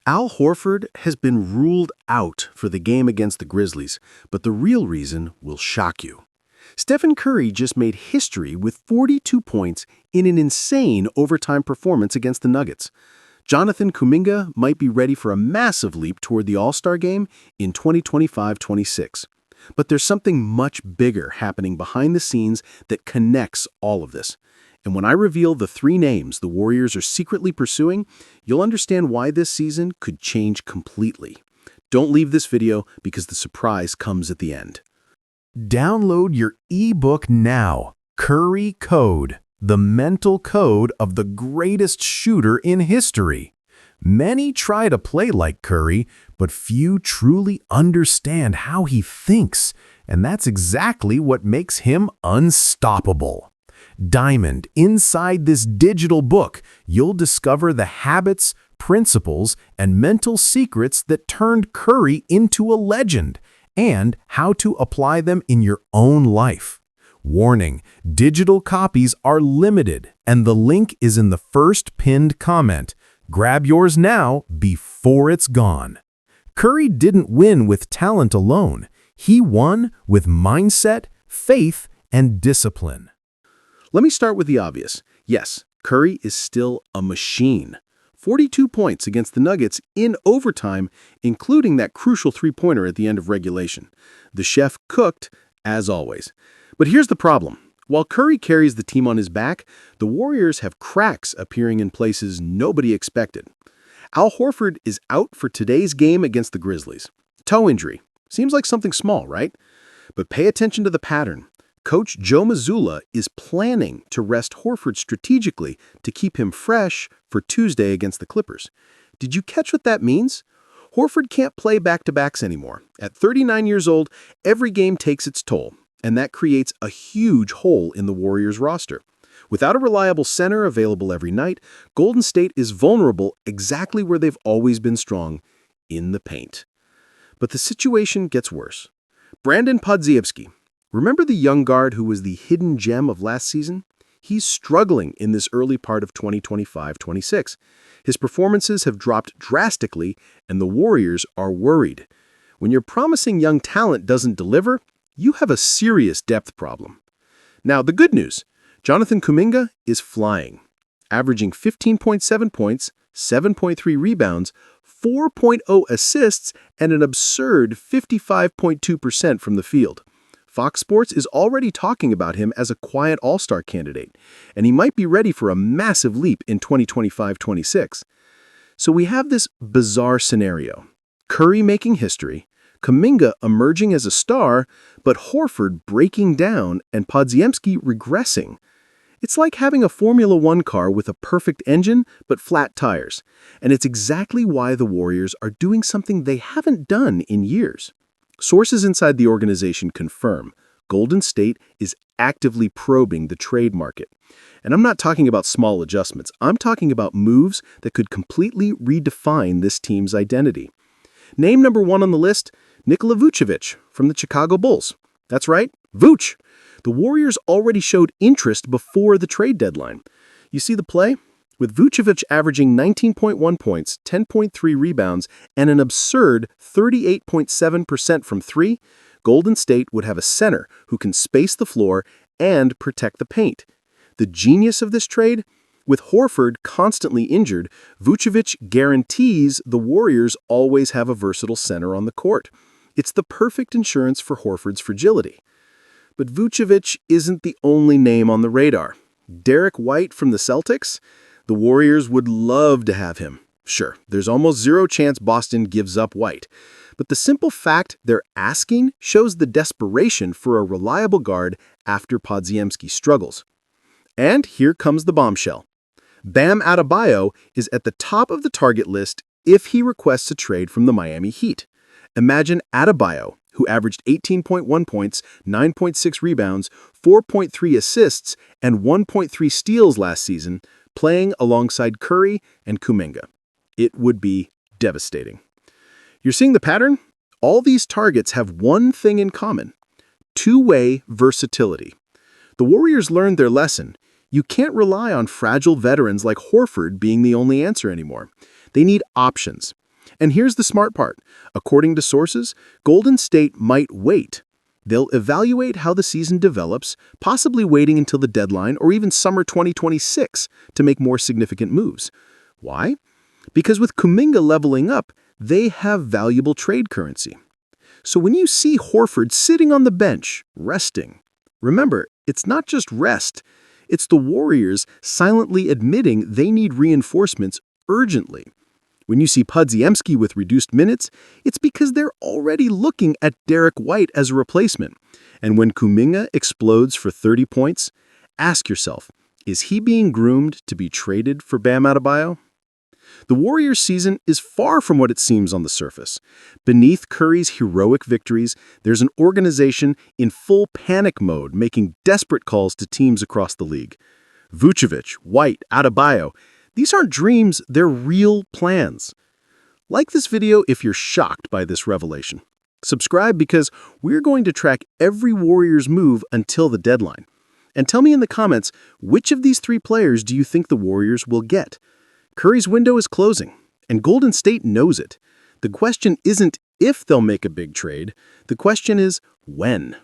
Al Horford has been ruled out for the game against the Grizzlies, but the real reason will shock you. Stephen Curry just made history with 42 points in an insane overtime performance against the Nuggets. Jonathan Kuminga might be ready for a massive leap toward the All-Star game in 2025-26. But there's something much bigger happening behind the scenes that connects all of this. And when I reveal the 3 names the Warriors are secretly pursuing, you'll understand why this season could change completely. Don't leave this video because the surprise comes at the end. Download your ebook now, Curry Code, the mental code of the greatest shooter in history. Many try to play like Curry, but few truly understand how he thinks, and that's exactly what makes him unstoppable. Diamond, inside this digital book, you'll discover the habits, principles, and mental secrets that turned Curry into a legend, and how to apply them in your own life. Warning, digital copies are limited, and the link is in the first pinned comment. Grab yours now before it's gone. Curry didn't win with talent alone. He won with mindset, faith, and discipline. Let me start with the obvious. Yes, Curry is still a machine. 42 points against the Nuggets in overtime, including that crucial three-pointer at the end of regulation. The chef cooked, as always. But here's the problem. While Curry carries the team on his back, the Warriors have cracks appearing in places nobody expected. Al Horford is out for today's game against the Grizzlies. Toe injury. Seems like something small, right? But pay attention to the pattern. Coach Joe Mazzulla is planning to rest Horford strategically to keep him fresh for Tuesday against the Clippers. Did you catch what that means? Horford can't play back-to-backs anymore. At 39 years old, every game takes its toll, and that creates a huge hole in the Warriors roster. Without a reliable center available every night, Golden State is vulnerable exactly where they've always been strong, in the paint. But the situation gets worse. Brandon Podziemski, remember the young guard who was the hidden gem of last season? He's struggling in this early part of 2025-26. His performances have dropped drastically, and the Warriors are worried. When your promising young talent doesn't deliver, you have a serious depth problem. Now, the good news, Jonathan Kuminga is flying, averaging 15.7 points, 7.3 rebounds, 4.0 assists, and an absurd 55.2% from the field. Fox Sports is already talking about him as a quiet all-star candidate, and he might be ready for a massive leap in 2025-26. So we have this bizarre scenario. Curry making history, Kuminga emerging as a star, but Horford breaking down and Podziemski regressing. It's like having a Formula One car with a perfect engine but flat tires, and it's exactly why the Warriors are doing something they haven't done in years. Sources inside the organization confirm Golden State is actively probing the trade market. And I'm not talking about small adjustments. I'm talking about moves that could completely redefine this team's identity. Name number 1 on the list, Nikola Vucevic from the Chicago Bulls. That's right, Vooch. The Warriors already showed interest before the trade deadline. You see the play? With Vucevic averaging 19.1 points, 10.3 rebounds, and an absurd 38.7% from 3, Golden State would have a center who can space the floor and protect the paint. The genius of this trade? With Horford constantly injured, Vucevic guarantees the Warriors always have a versatile center on the court. It's the perfect insurance for Horford's fragility. But Vucevic isn't the only name on the radar. Derek White from the Celtics? The Warriors would love to have him. Sure, there's almost zero chance Boston gives up White. But the simple fact they're asking shows the desperation for a reliable guard after Podziemski struggles. And here comes the bombshell. Bam Adebayo is at the top of the target list if he requests a trade from the Miami Heat. Imagine Adebayo, who averaged 18.1 points, 9.6 rebounds, 4.3 assists, and 1.3 steals last season, playing alongside Curry and Kuminga. It would be devastating. You're seeing the pattern? All these targets have one thing in common: two-way versatility. The Warriors learned their lesson. You can't rely on fragile veterans like Horford being the only answer anymore. They need options. And here's the smart part. According to sources, Golden State might wait. They'll evaluate how the season develops, possibly waiting until the deadline or even summer 2026 to make more significant moves. Why? Because with Kuminga leveling up, they have valuable trade currency. So when you see Horford sitting on the bench, resting, remember, it's not just rest. It's the Warriors silently admitting they need reinforcements urgently. When you see Podziemski with reduced minutes, it's because they're already looking at Derek White as a replacement. And when Kuminga explodes for 30 points, ask yourself, is he being groomed to be traded for Bam Adebayo? The Warriors' season is far from what it seems on the surface. Beneath Curry's heroic victories, there's an organization in full panic mode making desperate calls to teams across the league. Vucevic, White, Adebayo, these aren't dreams, they're real plans. Like this video if you're shocked by this revelation. Subscribe because we're going to track every Warriors move until the deadline. And tell me in the comments, which of these three players do you think the Warriors will get? Curry's window is closing, and Golden State knows it. The question isn't if they'll make a big trade, the question is when.